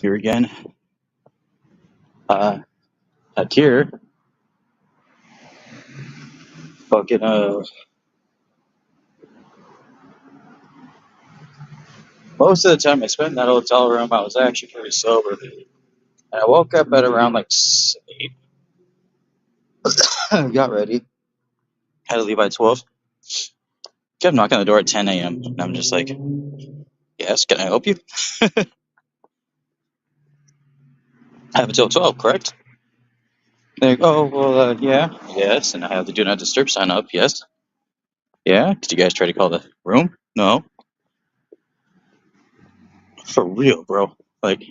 Here again. At here, fucking most of the time I spent in that hotel room, I was actually pretty sober. And I woke up at around like 8. Got ready, had to leave by 12. Kept knocking on the door at 10 a.m. And I'm just like, yes, can I help you? I have until 12, correct? They're like, oh, well, yeah, yes. And I have the do not disturb sign up, yes. Yeah, did you guys try to call the room? No. For real, bro. Like,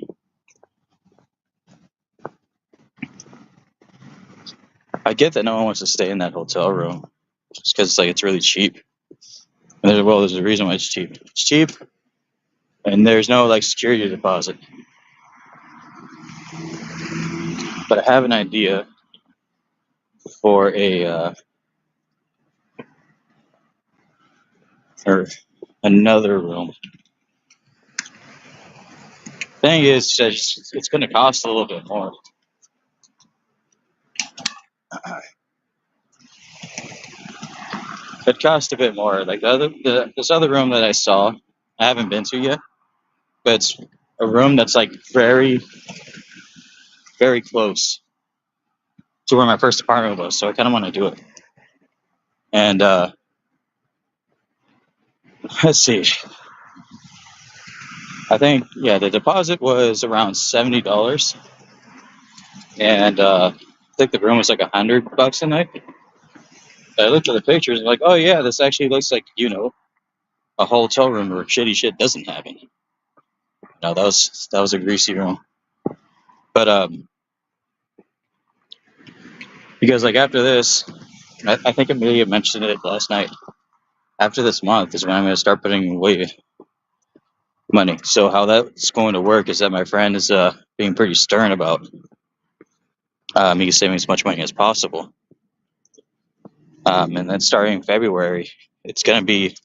I get that no one wants to stay in that hotel room just because like it's really cheap. And there's a reason why it's cheap. It's cheap, and there's no like security deposit. But I have an idea for a or another room. Thing is, it's going to cost a little bit more. It cost a bit more. Like this other room that I saw, I haven't been to yet, but it's a room that's like very, very close to where my first apartment was. So I kind of want to do it. And let's see. I think the deposit was around $70, and I think the room was like $100 a night. I looked at the pictures and like, oh yeah, this actually looks like a hotel room where shitty shit doesn't happen. No, that was a greasy room. But because like after this, I think Amelia mentioned it last night. After this month is when I'm going to start putting away money. So how that's going to work is that my friend is being pretty stern about me saving as much money as possible. And then starting in February, it's going to be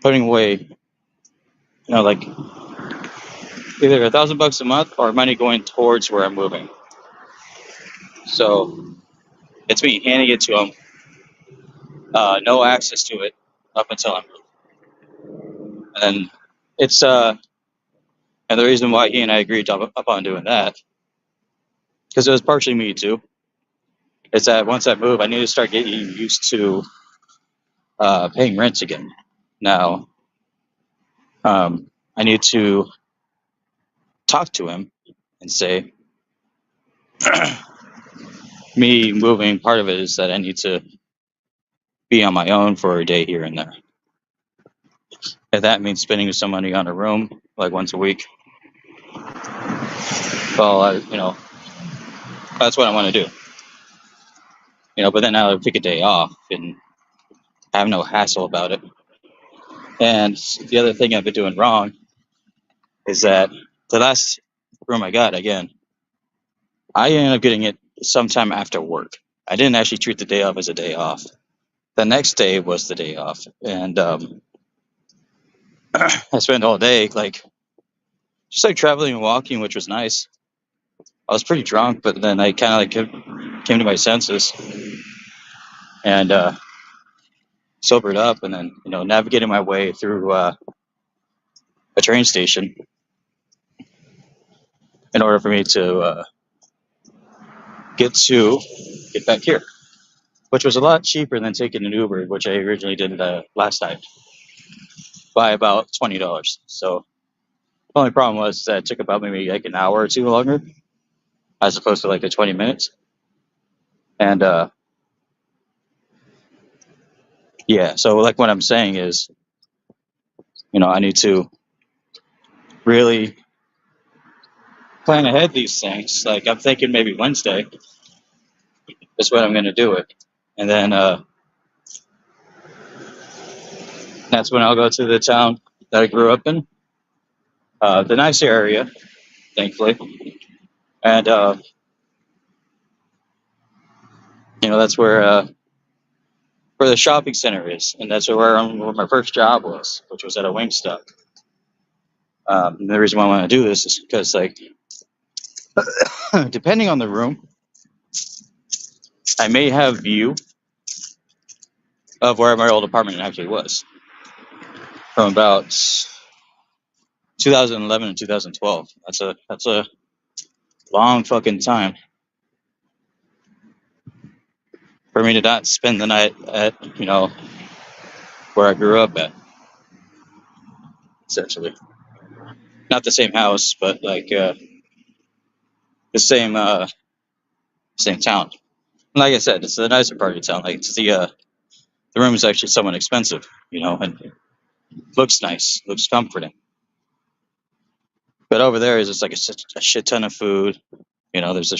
putting away, like either $1,000 a month or money going towards where I'm moving. So it's me handing it to him, no access to it up until I'm moving. And then it's and the reason why he and I agreed upon doing that, because it was partially me too, is that once I move, I need to start getting used to paying rent again. Now, I need to talk to him and say, me moving, part of it is that I need to be on my own for a day here and there. If that means spending some money on a room, like once a week, well, that's what I want to do. But then I'll take a day off and have no hassle about it. And the other thing I've been doing wrong is that the last room I got, again, I ended up getting it sometime after work. I didn't actually treat the day off as a day off. The next day was the day off. And I spent all day, just traveling and walking, which was nice. I was pretty drunk, but then I kind of came to my senses and sobered up, and then navigating my way through a train station in order for me to get back here, which was a lot cheaper than taking an Uber, which I originally did last night, by about $20. So the only problem was that it took about maybe like an hour or two longer, as opposed to like the 20 minutes. And so like what I'm saying is, I need to really plan ahead these things. Like I'm thinking maybe Wednesday is when I'm going to do it, and then that's when I'll go to the town that I grew up in, the nice area, thankfully, and that's where the shopping center is, and that's where my first job was, which was at a Wingstop. And the reason why I want to do this is because, like, depending on the room, I may have view of where my old apartment actually was from about 2011 and 2012. That's a long fucking time for me to not spend the night at where I grew up at. Essentially, not the same house, but like the same town. Like I said, it's a nicer part of town. Like it's the room is actually somewhat expensive, and looks nice, looks comforting. But over there is just like a shit ton of food. There's I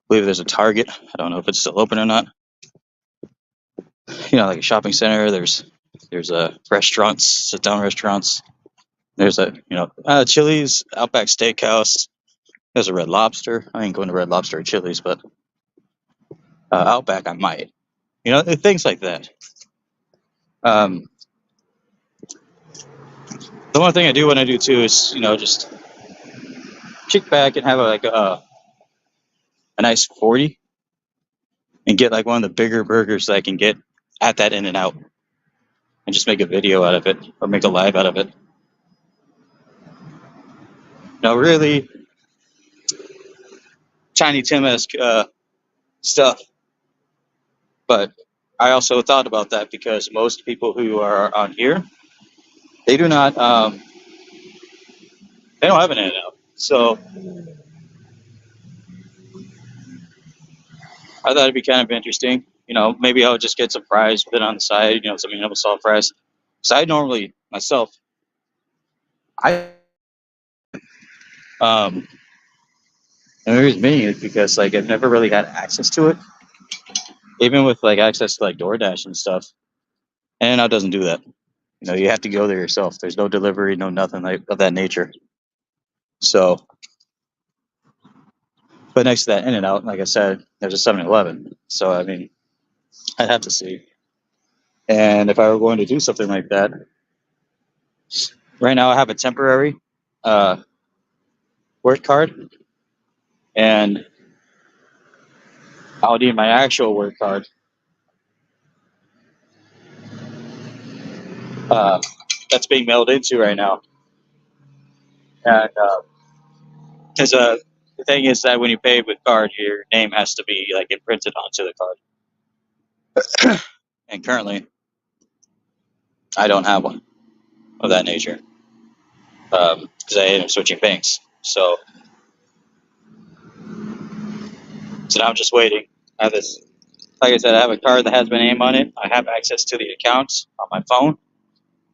believe there's a Target. I don't know if it's still open or not. Like a shopping center. There's restaurants, sit down restaurants. There's Chili's, Outback Steakhouse. There's a Red Lobster. I ain't going to Red Lobster or Chili's, but Outback I might. Things like that. Um, the one thing I do want to do too is just kick back and have a nice 40 and get like one of the bigger burgers that I can get at that In-N-Out and just make a video out of it or make a live out of it. Really Tiny Tim-esque stuff. But I also thought about that because most people who are on here, they do not, they don't have an In-N-Out. So I thought it'd be kind of interesting. Maybe I would just get some fries, put it on the side, some animal salt fries. So I normally, myself, and the reason being is because like I've never really had access to it, even with like access to like DoorDash and stuff. And it doesn't do that. You have to go there yourself. There's no delivery, no nothing like of that nature. So, but next to that In-N-Out, like I said, there's a 7-Eleven. So I mean, I'd have to see. And if I were going to do something like that, right now I have a temporary work card, and I'll need my actual work card. That's being mailed into right now. And because the thing is that when you pay with card, your name has to be like imprinted onto the card. And currently, I don't have one of that nature because I ended up switching banks. So now I'm just waiting. I have this, like I said, I have a card that has my name on it. I have access to the accounts on my phone,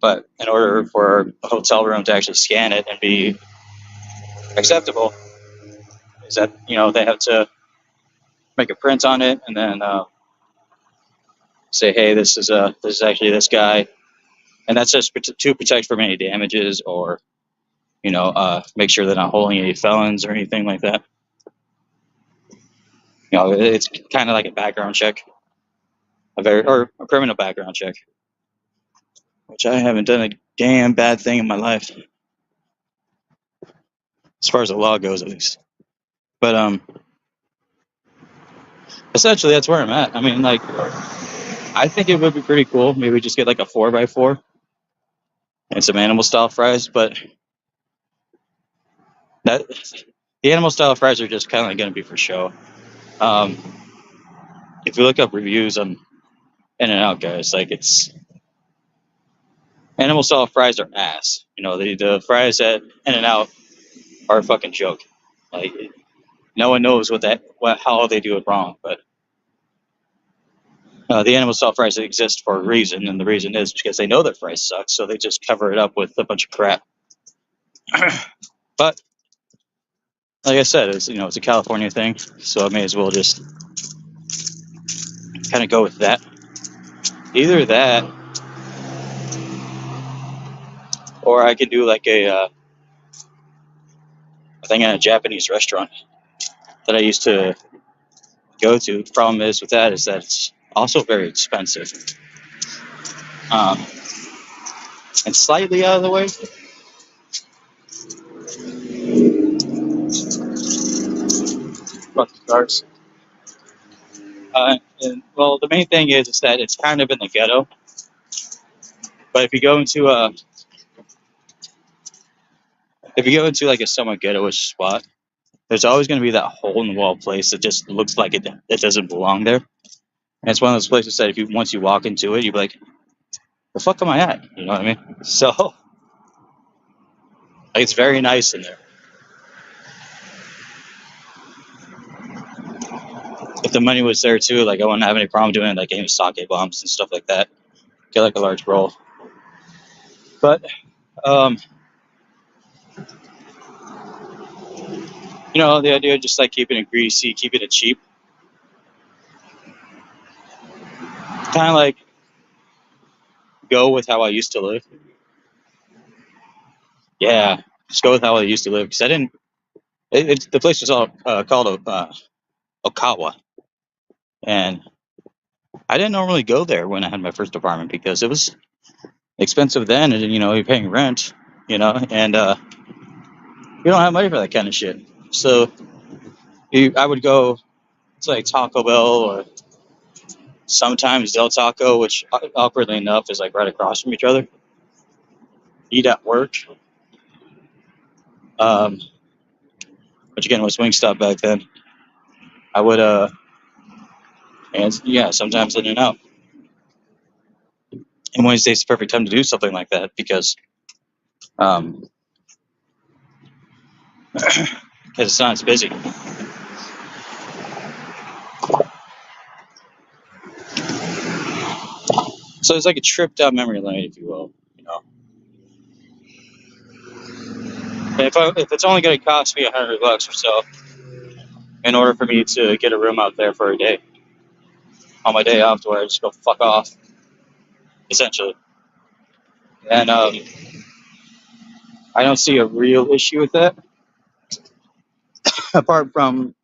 but in order for a hotel room to actually scan it and be acceptable, is that they have to make a print on it and then say, hey, this is actually this guy, and that's just to protect from any damages or make sure they're not holding any felons or anything like that. It's kind of like a background check, or a criminal background check, which I haven't done a damn bad thing in my life, as far as the law goes, at least. But essentially, that's where I'm at. I mean, like, I think it would be pretty cool. Maybe just get like a 4x4 and some animal style fries, but the animal style fries are just kind of going to be for show. If you look up reviews on In-N-Out, guys, like it's animal style fries are ass. The fries at In-N-Out are a fucking joke. Like no one knows how they do it wrong, but the animal style fries exist for a reason, and the reason is because they know their fries suck, so they just cover it up with a bunch of crap. But like I said, it's a California thing, so I may as well just kind of go with that. Either that, or I could do like a thing at a Japanese restaurant that I used to go to. The problem is with that is that it's also very expensive. And slightly out of the way, fucking cars. And well, the main thing is that it's kind of in the ghetto. But if you go into like a somewhat ghetto-ish spot, there's always going to be that hole in the wall place that just looks like it doesn't belong there. And it's one of those places that if you once you walk into it, you'd be like, "The fuck am I at?" You know what I mean? So like, it's very nice in there. If the money was there too, like I wouldn't have any problem doing like getting sake bombs and stuff like that. Get like a large roll. But um, the idea of just like keeping it greasy, keeping it cheap, kind of like go with how I used to live. Yeah, just go with how I used to live because I didn't. The place was all called Okawa, and I didn't normally go there when I had my first apartment because it was expensive then, and you're paying rent, and you don't have money for that kind of shit. So I would go to like Taco Bell or sometimes Del Taco, which awkwardly enough is like right across from each other. Eat at work, um, which again was Wingstop back then. I would and yeah, sometimes in and out. And Wednesday's the perfect time to do something like that because um, because it's not as busy. So it's like a trip down memory lane, if you will. And if it's only going to cost me $100 or so in order for me to get a room out there for a day on my day off, to where I just go fuck off, essentially. And I don't see a real issue with that, apart from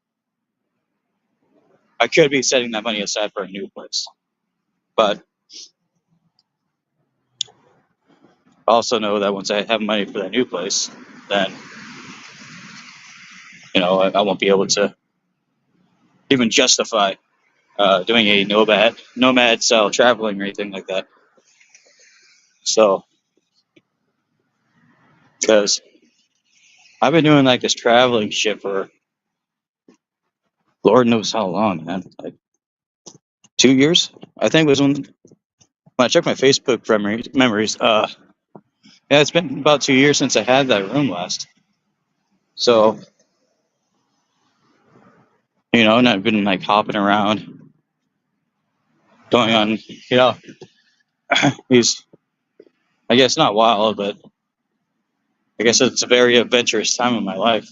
I could be setting that money aside for a new place. But I also know that once I have money for that new place, then I won't be able to even justify doing a nomad style traveling or anything like that. So because I've been doing like this traveling shit for Lord knows how long, man. Like 2 years, I think was when I checked my Facebook memories. Yeah, it's been about 2 years since I had that room last. So and I've been like hopping around, going on, these, I guess not wild, but I guess it's a very adventurous time in my life.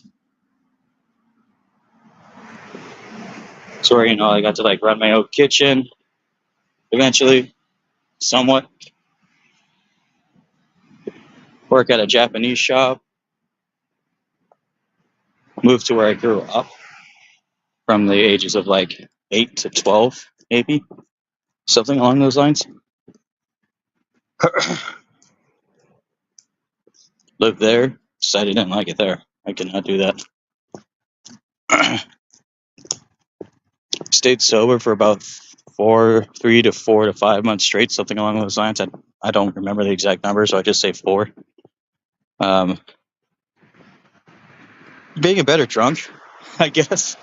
So where I got to like run my own kitchen eventually, somewhat. Work at a Japanese shop. Moved to where I grew up from the ages of like 8 to 12, maybe something along those lines. Lived there. Decided I didn't like it there. I cannot do that. Stayed sober for about 3 to 4 to 5 months straight, something along those lines. I don't remember the exact number, so I just say 4. Being a better drunk, I guess.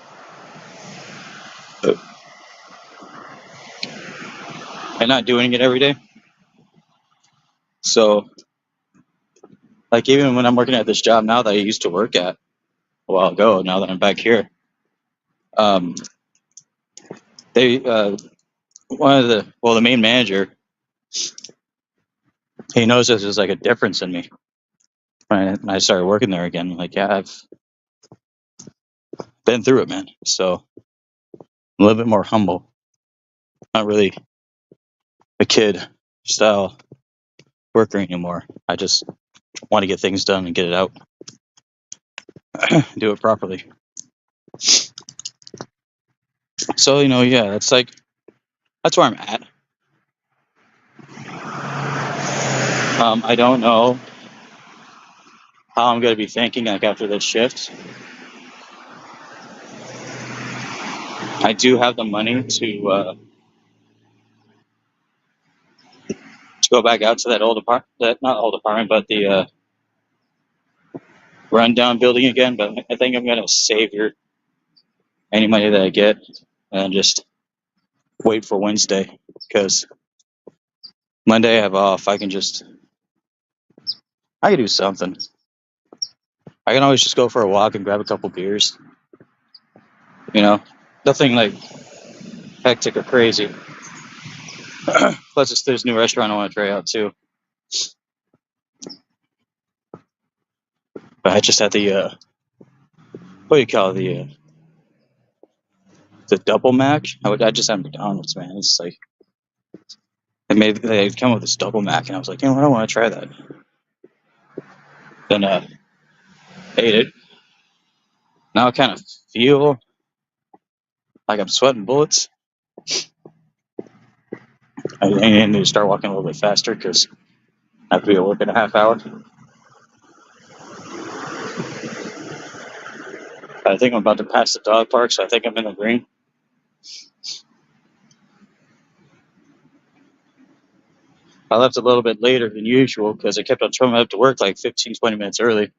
And not doing it every day. So, like, even when I'm working at this job now that I used to work at a while ago, now that I'm back here, they, the main manager, he knows this is like a difference in me when I started working there again. Like, yeah, I've been through it, man. So, I'm a little bit more humble. Not really a kid style worker anymore. I just want to get things done and get it out. Do it properly. So, yeah, that's where I'm at. I don't know how I'm going to be thinking like after this shift. I do have the money to go back out to that old apartment, that not old apartment, but the rundown building again. But I think I'm gonna save any money that I get and just wait for Wednesday because Monday I have off. I can do something. I can always just go for a walk and grab a couple beers. You know, nothing like hectic or crazy. Plus, there's a new restaurant I want to try out too. But I just had what do you call it, the double mac. I just had McDonald's, man. It's like they come with this double mac, and I was like, you know what, I want to try that. Then ate it. Now I kind of feel like I'm sweating bullets. I need to start walking a little bit faster because I have to be at work in a half hour. I think I'm about to pass the dog park, so I think I'm in the green. I left a little bit later than usual because I kept on showing up to work like 15, 20 minutes early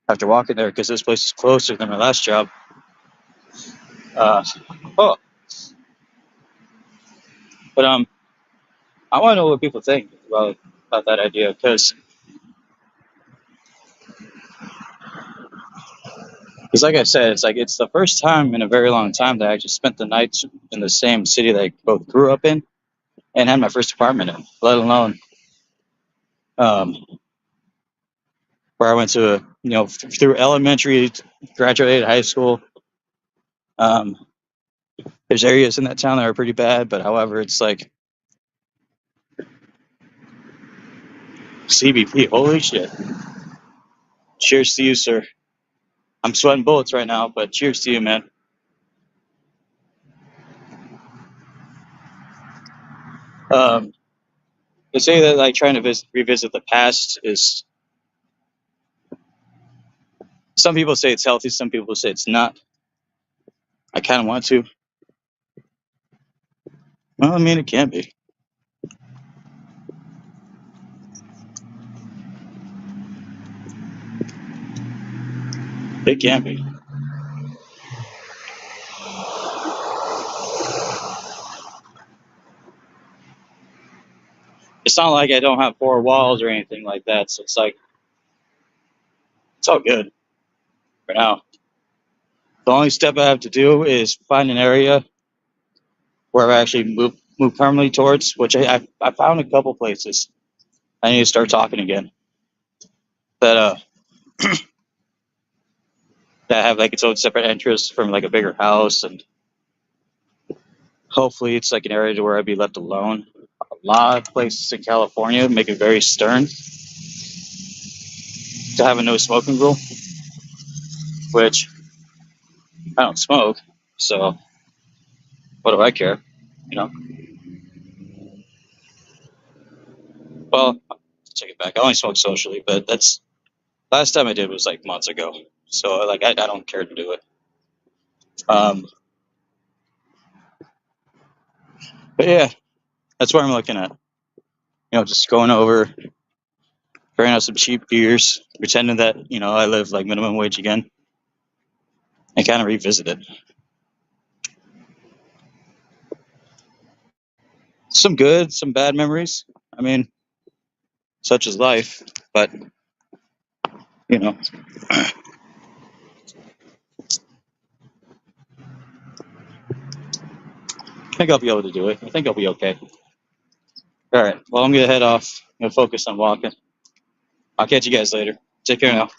after walking there because this place is closer than my last job. Uh, oh, but I want to know what people think about that idea because like I said, it's the first time in a very long time that I actually spent the night in the same city that I both grew up in and had my first apartment in, let alone um, where I went to, through elementary, graduated high school. Um, there's areas in that town that are pretty bad, but however, it's like CBP. Holy shit! Cheers to you, sir. I'm sweating bullets right now, but cheers to you, man. Um, they say that like trying to revisit the past is. Some people say it's healthy. Some people say it's not. I kind of want to. Well, I mean, it can be. It can be. It's not like I don't have four walls or anything like that. So it's like it's all good for now. The only step I have to do is find an area where I actually move permanently towards, which I found a couple places. I need to start talking again that that have like its own separate entrance from like a bigger house, and hopefully it's like an area to where I'd be left alone. A lot of places in California make it very stern to have a no smoking rule, which I don't smoke, so what do I care? You know. Well, take it back. I only smoke socially, but that's last time I did was like months ago. So like I don't care to do it. Um, but yeah, that's what I'm looking at. Just going over, trying out some cheap beers, pretending that I live like minimum wage again, and kind of revisit it. Some good, some bad memories. I mean, such is life. But I think I'll be able to do it. I think I'll be okay. All right. Well, I'm gonna head off. I'm gonna focus on walking. I'll catch you guys later. Take care now.